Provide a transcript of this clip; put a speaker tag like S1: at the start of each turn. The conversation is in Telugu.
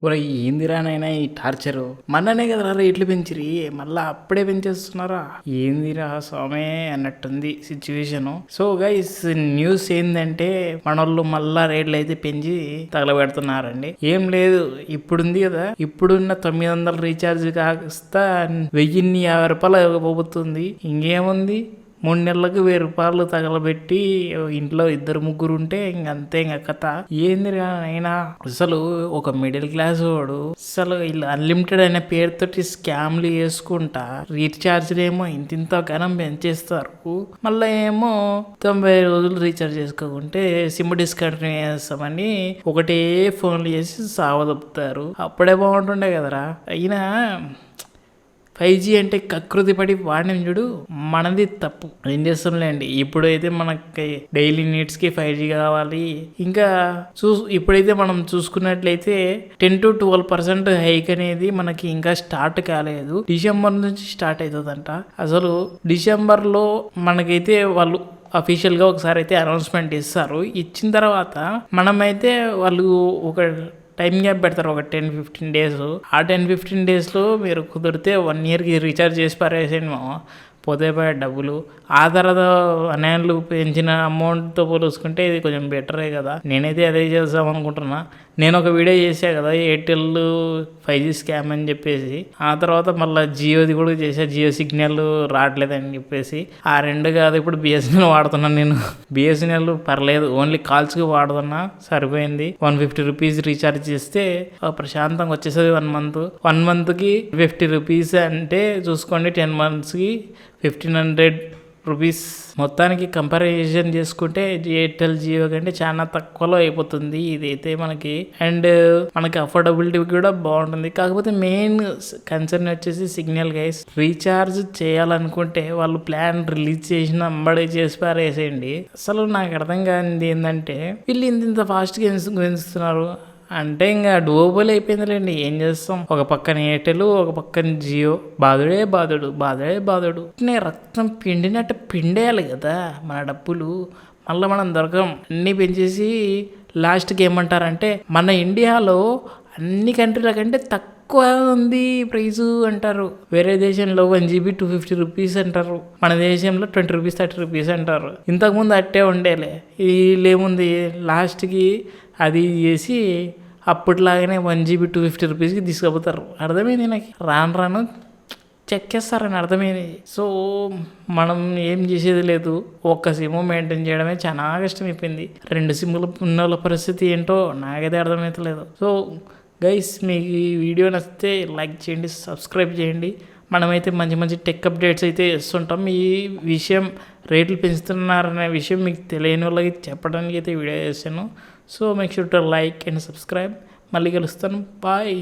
S1: ఒరేయ్ ఏందిరా నాయనా ఈ టార్చరు మొన్ననే కదరా రేట్లు పెంచిరి మళ్ళా అప్పుడే పెంచేస్తున్నారా ఏందిరా స్వామి అన్నట్టుంది సిచ్యువేషన్. సో గైస్ న్యూస్ ఏందంటే మనోళ్ళు మళ్ళా రేట్లు అయితే పెంచి తగలబెడుతున్నారండి. ఏం లేదు, ఇప్పుడుంది కదా, ఇప్పుడున్న 900 రీఛార్జ్ కాస్త 1050 రూపాయలు పోతుంది. ఇంకేముంది, 3 నెలలకు 1000 రూపాయలు తగలబెట్టి ఇంట్లో 2-3 ఉంటే ఇంకంతే ఇంక కథ. ఏందిరా అయినా అసలు ఒక మిడిల్ క్లాస్ వాడు అసలు వీళ్ళు అన్లిమిటెడ్ అనే పేరుతోటి స్కామ్లు చేసుకుంటా రీఛార్జ్ ఏమో ఇంత ఘనం పెంచేస్తారు. మళ్ళీ ఏమో 90 రోజులు రీఛార్జ్ చేసుకోకుంటే సిమ్ డిస్కంటిన్యూ చేస్తామని ఒకటే ఫోన్లు చేసి సావదొప్పుతారు. అప్పుడే బాగుంటుండే కదరా. అయినా 5G అంటే కకృతి పడి వాడిని చూడు, మనది తప్పు. ఏం చేస్తాంలేండి, ఇప్పుడైతే మనకి డైలీ నీడ్స్కి 5G కావాలి. ఇంకా ఇప్పుడైతే మనం చూసుకున్నట్లయితే 10-12% హైక్ అనేది మనకి ఇంకా స్టార్ట్ కాలేదు. డిసెంబర్ నుంచి స్టార్ట్ అవుతుందంట. అసలు డిసెంబర్లో మనకైతే వాళ్ళు అఫీషియల్గా ఒకసారి అయితే అనౌన్స్మెంట్ ఇస్తారు. ఇచ్చిన తర్వాత మనమైతే వాళ్ళు ఒక టైం గ్యాప్ పెడతారు, ఒక 10-15 డేస్. ఆ 10-15 డేస్లో మీరు కుదిరితే 1 ఇయర్కి రీఛార్జ్ చేసి పారేసేమో పోతే పోయే డబ్బులు. ఆ తర్వాత అనేళ్ళు పెంచిన అమౌంట్తో పోలుసుకుంటే ఇది కొంచెం బెటరే కదా. నేనైతే అదే చేద్దాం అనుకుంటున్నా. నేను ఒక వీడియో చేసా కదా, ఎయిర్టెల్ 5G స్కామ్ అని చెప్పేసి. ఆ తర్వాత మళ్ళీ జియోది కూడా చేసా, జియో సిగ్నల్ రావట్లేదని చెప్పేసి. ఆ రెండు కాదు, ఇప్పుడు బిఎస్ఎన్ఎల్ వాడుతున్నాను నేను. బిఎస్ఎన్ఎల్ పర్లేదు, ఓన్లీ కాల్స్కి వాడుతున్నా, సరిపోయింది. 150 రూపీస్ రీఛార్జ్ చేస్తే ప్రశాంతంగా వచ్చేస్తుంది 1 మంత్. 1 మంత్కి 50 రూపీస్ అంటే చూసుకోండి, 10 మంత్స్కి 1500 రూపీస్. మొత్తానికి కంపారిజన్ చేసుకుంటే ఎయిర్టెల్ జియో కంటే చాలా తక్కువలో అయిపోతుంది ఇదైతే మనకి. అండ్ మనకి అఫోర్డబిలిటీ కూడా బాగుంటుంది. కాకపోతే మెయిన్ కన్సర్న్ వచ్చేసి సిగ్నల్ గైస్. రీఛార్జ్ చేయాలనుకుంటే వాళ్ళు ప్లాన్ రిలీజ్ చేసిన అంబడే చేసి పారేసేయండి. అసలు నాకు అర్థం కానిది ఏంటంటే వీళ్ళు ఇంత ఫాస్ట్గా పెంచుతున్నారు అంటే ఇంకా డోబుల్ అయిపోయిందిలేండి. ఏం చేస్తాం, ఒక పక్కన ఎయిర్టెల్, ఒక పక్కన జియో. బాధుడే బాధుడు. రక్తం పిండినట్టు పిండేయాలి కదా మన డబ్బులు. మళ్ళీ మనం దొరకం. అన్నీ పెంచేసి లాస్ట్కి ఏమంటారంటే మన ఇండియాలో అన్ని కంట్రీల కంటే తక్కువ ఉంది ప్రైజు అంటారు. వేరే దేశంలో 1 GB 250 రూపీస్ అంటారు, మన దేశంలో 20 రూపీస్ 30 రూపీస్ అంటారు. ఇంతకుముందు అట్టే ఉండేలే. వీళ్ళేముంది లాస్ట్కి అది చేసి అప్పట్లాగానే 1 GB 250 రూపీస్కి తీసుకుపోతారు. అర్థమైంది నాకు. రాను చెక్కేస్తారని అర్థమైంది. సో మనం ఏం చేసేది లేదు, ఒక్క సిమ్ మెయింటైన్ చేయడమే చాలా కష్టమైపోయింది. 2 సిమ్ములు ఉన్న పరిస్థితి ఏంటో నాకైతే అర్థమవుతలేదు. సో గైస్, మీకు ఈ వీడియో నచ్చితే లైక్ చేయండి, సబ్స్క్రైబ్ చేయండి. మనమైతే మంచి టెక్ అప్డేట్స్ అయితే ఇస్తుంటాం. ఈ విషయం రేట్లు పెంచుతున్నారనే విషయం మీకు తెలియని వాళ్ళకి చెప్పడానికి అయితే వీడియో చేశాను. So make sure to like and subscribe. మళ్ళీ కలుస్తాను. బాయ్.